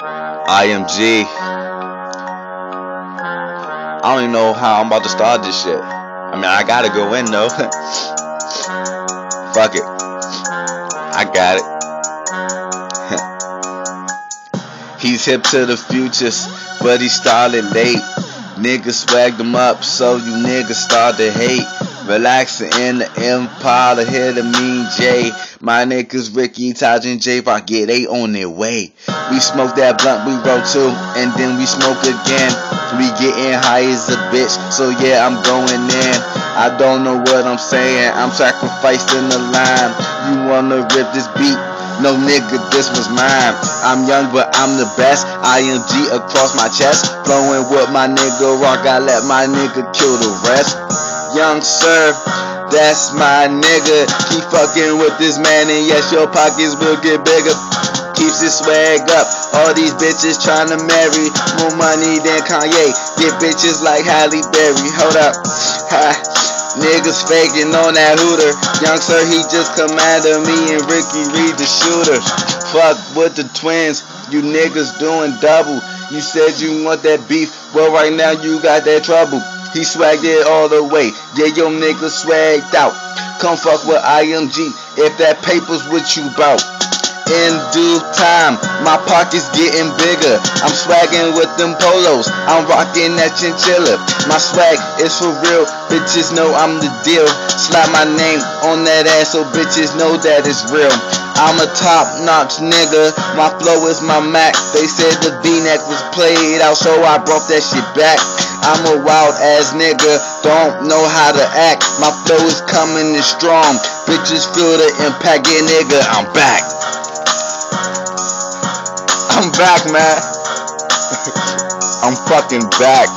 IMG. I don't even know how I'm about to start this shit. I mean, I gotta go in though. Fuck it. I got it. He's hip to the futures, but he started late. Niggas swagged him up, so you niggas start to hate. Relaxing in the Impala, here the Mean J. My niggas Ricky, Taj, and J Rock, yeah, they on their way. We smoke that blunt, we roll too, and then we smoke again. We getting high as a bitch, so yeah, I'm going in. I don't know what I'm saying, I'm sacrificing the line. You wanna rip this beat? No nigga, this was mine. I'm young, but I'm the best. IMG across my chest, flowing with my nigga Rock. I let my nigga kill the rest. Young sir, that's my nigga. Keep fucking with this man, and yes, your pockets will get bigger. Keeps his swag up. All these bitches tryna marry. More money than Kanye. Get bitches like Halle Berry. Hold up. Niggas faking on that hooter. Young sir, he just commanded me and Ricky Reed the shooter. Fuck with the twins. You niggas doing double. You said you want that beef. Well, right now you got that trouble. He swagged it all the way. Yeah, your nigga swagged out. Come fuck with IMG if that paper's what you bout. In due time, my pockets getting bigger. I'm swagging with them polos. I'm rocking that chinchilla. My swag is for real. Bitches know I'm the deal. Slap my name on that ass so bitches know that it's real. I'm a top-notch nigga. My flow is my Mac. They said the V-neck was played out, so I brought that shit back. I'm a wild-ass nigga. Don't know how to act. My flow is coming in strong. Bitches feel the impact. Yeah, nigga, I'm back. I'm back, man. I'm fucking back.